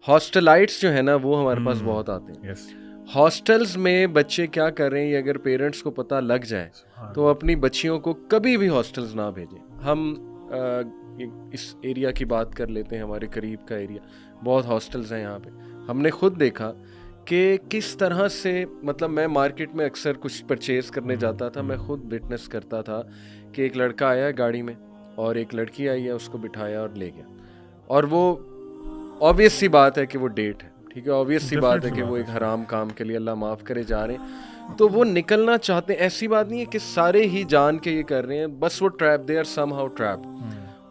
हॉस्टलाइट्स जो है ना वो हमारे पास बहुत आते हैं। yes. हॉस्टल्स में बच्चे क्या कर रहे हैं, ये अगर पेरेंट्स को पता लग जाए तो अपनी बच्चियों को कभी भी हॉस्टल्स ना भेजें। हम इस एरिया की बात कर लेते हैं, हमारे करीब का एरिया, बहुत हॉस्टल्स हैं यहाँ पे। हमने खुद देखा कि किस तरह से, मतलब मैं मार्केट में अक्सर कुछ परचेज करने जाता था, मैं खुद विटनेस करता था कि एक लड़का आया गाड़ी में और एक लड़की आई है, उसको बिठाया और ले गया। और वो ऑब्वियस सी बात है कि वो डेट है, ठीक है, ऑब्वियस सी बात है कि वो एक हराम काम के लिए, अल्लाह माफ़ करे, जा रहे हैं, तो वो निकलना चाहते हैं। ऐसी बात नहीं है कि सारे ही जान के ये कर रहे हैं, बस वो trap, they are somehow trap.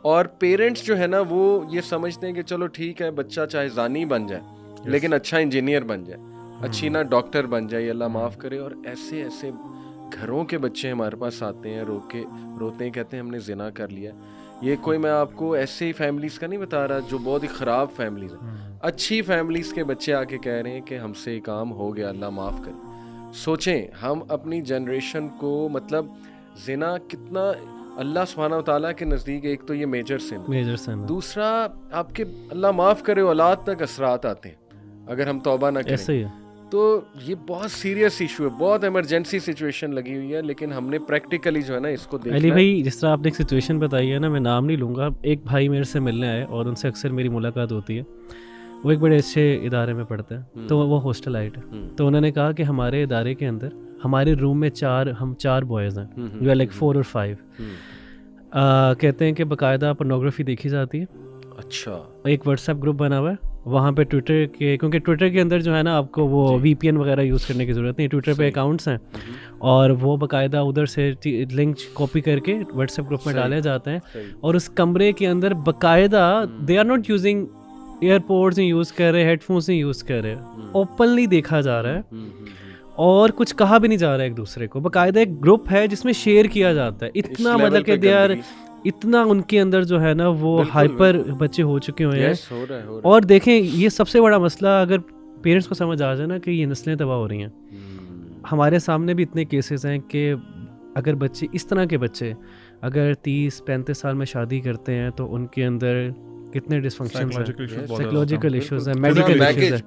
और पेरेंट्स जो है ना वो ये समझते हैं कि चलो ठीक है, बच्चा चाहे जानी बन जाए लेकिन अच्छा इंजीनियर बन जाए, अच्छी ना डॉक्टर बन जाए, अल्लाह माफ़ करे। और ऐसे ऐसे घरों के बच्चे हमारे पास आते हैं, रोते हैं, कहते हैं हमने जिना कर लिया। ये कोई, मैं आपको ऐसे ही फैमिलीज़ का नहीं बता रहा जो बहुत ही ख़राब फैमिलीज़ हैं, अच्छी फैमिलीज़ के बच्चे आके कह रहे हैं कि हमसे ये काम हो गया, अल्लाह माफ़ करे। सोचें हम अपनी जनरेशन को, मतलब जिना कितना अल्लाह सुब्हानहू तआला के नज़दीक, एक तो ये मेजर सिन, दूसरा आपके अल्लाह माफ़ करे औलाद तक असरात आते हैं अगर हम तौबा ना करें। तो ये बहुत सीरियस इशू है, बहुत इमरजेंसी सिचुएशन लगी हुई है, लेकिन हमने प्रैक्टिकली जो है ना इसको देखना। अली भाई, जिस तरह आपने एक सिचुएशन बताई है ना, मैं नाम नहीं लूँगा, एक भाई मेरे से मिलने आए और उनसे अक्सर मेरी मुलाकात होती है। वो एक बड़े अच्छे इदारे में पढ़ते हैं, तो वो हॉस्टलाइट है। तो उन्होंने कहा कि हमारे इदारे के अंदर हमारे रूम में हम चार बॉयज़ हैं, यू आर लाइक 4 और 5। कहते हैं कि बाकायदा पोर्नोग्राफी देखी जाती है। अच्छा। एक व्हाट्सएप ग्रुप बना हुआ है वहाँ पे, ट्विटर के, क्योंकि ट्विटर के अंदर जो है ना आपको वो VPN वगैरह यूज़ करने की ज़रूरत नहीं, ट्विटर पे अकाउंट्स हैं और वो बाकायदा उधर से लिंक कॉपी करके व्हाट्सएप ग्रुप में डाले जाते हैं। और उस कमरे के अंदर बाकायदा they are not using airports नहीं यूज़ कर रहे, हेडफोन्स नहीं यूज़ कर रहे, ओपनली देखा जा रहा है और कुछ कहा भी नहीं जा रहा है एक दूसरे को। बाकायदा एक ग्रुप है जिसमें शेयर किया जाता है। इतना मतलब कि दे आर, इतना उनके अंदर जो है ना वो हाइपर बच्चे हो चुके हुए हैं। और देखें, ये सबसे बड़ा मसला अगर पेरेंट्स को समझ आ जाए ना कि ये नस्लें तबाह हो रही हैं। हमारे सामने भी इतने केसेस हैं कि अगर बच्चे, इस तरह के बच्चे अगर 30-35 साल में शादी करते हैं तो उनके अंदर कितने डिसफंक्शंस हैं, साइकोलॉजिकल इश्यूज हैं, मेडिकल इश्यूज हैं,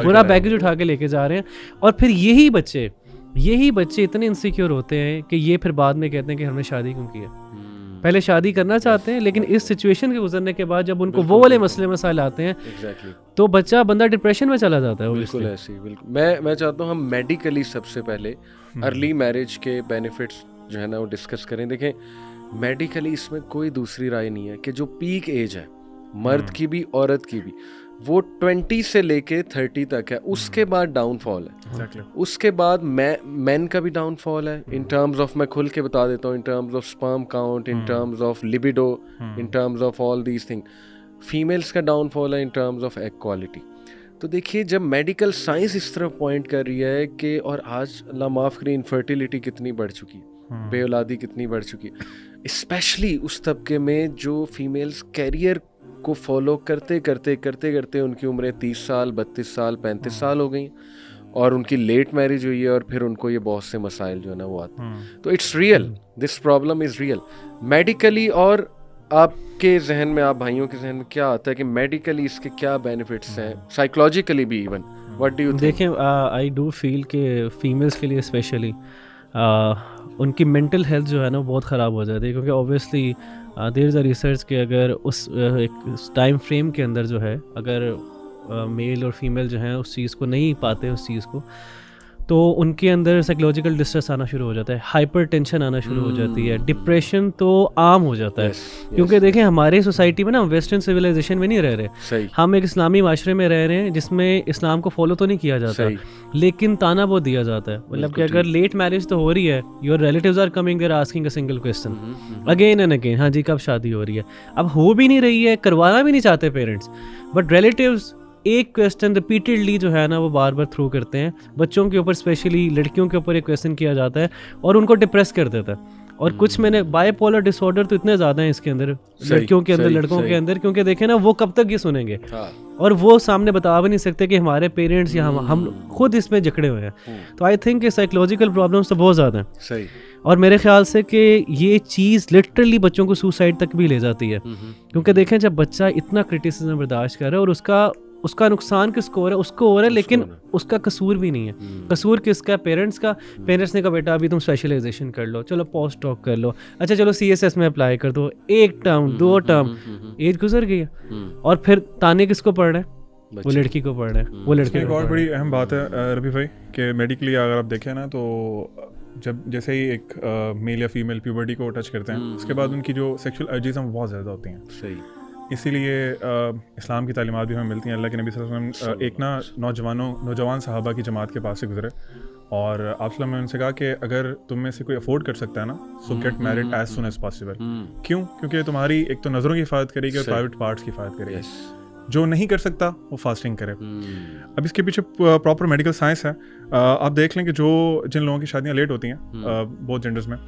पूरा बैगेज उठा के लेके जा रहे हैं। और फिर यही बच्चे इतने इनसिक्योर होते हैं कि ये फिर बाद में कहते हैं कि हमने शादी क्यों की है। पहले शादी करना चाहते हैं लेकिन इस सिचुएशन के गुजरने के बाद जब उनको वो वाले मसले मसाइल आते हैं तो बंदा डिप्रेशन में चला जाता है। बिल्कुल ऐसे ही, बिल्कुल। मैं चाहता हूँ हम मेडिकली सबसे पहले अर्ली मैरिज के बेनिफिट्स जो है ना वो डिस्कस करें। देखें, मेडिकली इसमें कोई दूसरी राय नहीं है कि जो पीक एज है मर्द की भी औरत की भी, वो 20 से लेके 30 तक है। उसके बाद डाउनफॉल है, उसके बाद मैन का भी डाउनफॉल है इन टर्म्स ऑफ, मैं खुल के बता देता हूँ, in terms of sperm count, in terms of libido, in terms of all these thing. Females का डाउनफॉल है in terms of egg quality. तो देखिए, जब मेडिकल साइंस इस तरफ पॉइंट कर रही है कि, और आज अल्लाह माफ़ करे, इनफर्टिलिटी कितनी बढ़ चुकी है, बेऔलादी कितनी बढ़ चुकी है, स्पेशली उस तबके में जो फीमेल्स कैरियर को फॉलो करते करते उनकी उम्रें 30 साल, 32 साल, 35 साल हो गई और उनकी लेट मैरिज हुई है और फिर उनको ये बहुत से मसाइल जो है ना वो आते हैं। तो it's real, this problem is real medically. और आपके जहन में, आप भाइयों के जहन में क्या आता है कि मेडिकली इसके क्या बेनिफिट्स हैं, साइकोलॉजिकली भी even, what do you think? देखें, आई डू फील कि फीमेल्स के लिए स्पेशली उनकी मेंटल हेल्थ जो है ना बहुत ख़राब हो जाती है, क्योंकि obviously there is a research कि अगर उस एक टाइम फ्रेम के अंदर जो है, अगर मेल और फीमेल जो हैं उस चीज़ को नहीं पाते, उस चीज़ को, तो उनके अंदर साइकोलॉजिकल डिस्ट्रेस आना शुरू हो जाता है, हाइपर टेंशन आना शुरू हो जाती है, डिप्रेशन तो आम हो जाता है। क्योंकि देखें, हमारे सोसाइटी में ना वेस्टर्न सिविलाइजेशन में नहीं रह रहे, हम एक इस्लामी माशरे में रह रहे हैं जिसमें इस्लाम को फॉलो तो नहीं किया जाता, लेकिन ताना बहुत दिया जाता है। मतलब कि अगर लेट मैरिज तो हो रही है, your relatives are coming, there asking a single question again and again, हाँ जी कब शादी हो रही है। अब हो भी नहीं रही है, करवाना भी नहीं चाहते पेरेंट्स, बट रिलेटिव्स एक क्वेश्चन रिपीटेडली जो है ना वो बार बार थ्रू करते हैं। बच्चों के ऊपर, स्पेशली लड़कियों के ऊपर एक क्वेश्चन किया जाता है और उनको डिप्रेस कर देता है। और कुछ मैंने बाइपोलर डिसऑर्डर तो इतने ज़्यादा हैं इसके अंदर, लड़कियों के अंदर, लड़कों के अंदर, क्योंकि देखें ना वो कब तक ये सुनेंगे। और वो सामने बता भी नहीं सकते कि हमारे पेरेंट्स या हम खुद इसमें जकड़े हुए हैं। तो आई थिंक साइकोलॉजिकल प्रॉब्लम्स तो बहुत ज़्यादा हैं। सही। और मेरे ख्याल से कि ये चीज़ लिटरली बच्चों को सुसाइड तक भी ले जाती है, क्योंकि देखें जब बच्चा इतना क्रिटिसिज्म बर्दाश्त कर रहा है और उसका नुकसान किसको हो रहा है, उसको हो रहा है, लेकिन उसका कसूर भी नहीं है। कसूर किसका? पेरेंट्स का। पेरेंट्स ने कहा बेटा अभी तुम स्पेशलाइजेशन कर लो, चलो पोस्ट डॉक कर लो, अच्छा चलो CSS में अप्लाई कर दो, 1 टर्म 2 टर्म, एज गुजर गई है और फिर ताने किसको पड़ रहे हैं? वो लड़की को पड़ रहा है, वो लड़के एक और बड़ी अहम बात है रबी भाई कि मेडिकली अगर आप देखें ना, तो जब जैसे ही एक मेल या फीमेल प्यूबर्टी को टच करते हैं, उसके बाद उनकी जो सेक्सुअल अर्जीज हैं वो बहुत ज़्यादा होती हैं। सही। इसीलिए इस्लाम की तालीमात भी हमें मिलती हैं। अल्लाह के नबी सल्लल्लाहु अलैहि वसल्लम एक ना नौजवान सहाबा की जमात के पास से गुजरे और आप सल्लल्लाहु अलैहि वसल्लम ने उनसे कहा कि अगर तुम में से कोई अफोर्ड कर सकता है ना, so get married as soon as possible. क्यों? क्योंकि तुम्हारी एक तो नज़रों की हिफाजत करेगी और प्राइवेट पार्ट्स की हिफाजत करेगी। जो नहीं कर सकता वो फास्टिंग करे। अब इसके पीछे प्रॉपर मेडिकल साइंस है। आप देख लें कि जिन लोगों की शादियां लेट होती हैं बोथ जेंडर्स में,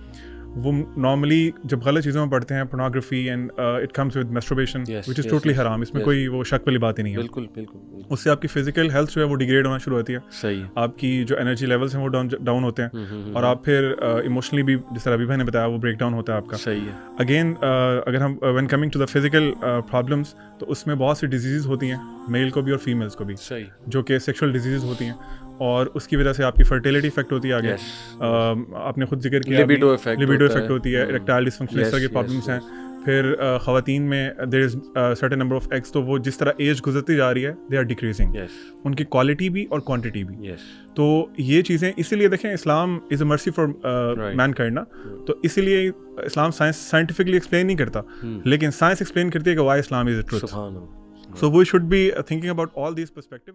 वो नॉर्मली जब गलत चीज़ों में पढ़ते हैं, pornography and it comes with masturbation which is totally हराम। इसमें कोई वो शक वाली बात ही नहीं है। बिल्कुल बिल्कुल। उससे आपकी फिजिकल हेल्थ जो है वो डिग्रेड होना शुरू होती है। सही। आपकी जो एनर्जी लेवल्स हैं वो डाउन होते हैं और आप फिर इमोशनली भी, जिस तरह अभी भाई ने बताया, वो ब्रेक डाउन होता है आपका। सही है। अगेन अगर हम when coming to the physical problems, तो उसमें बहुत सी डिजीज़ होती हैं, मेल को भी और फीमेल्स को भी, सही, जो कि सेक्सुअल डिजीज़ होती हैं और उसकी वजह से आपकी फर्टिलिटी इफेक्ट होती है आगे। आपने खुद जिक्र किया लिबिडो इफेक्ट होती है, इरेक्टाइल डिसफंक्शन, इस तरह के प्रॉब्लम्स हैं। फिर ख़वातीन में there is certain number of eggs, तो वो जिस तरह एज गुजरती जा रही है दे आर डिक्रीजिंग, उनकी क्वालिटी भी और क्वांटिटी भी। तो ये चीज़ें इसीलिए देखें, Islam is a mercy for mankind ना, तो इसीलिए इस्लाम साइंटिफिकली एक्सप्लेन नहीं करता, लेकिन साइंस एक्सप्लेन करती है कि why Islam is the truth. So we should be thinking about all these perspective.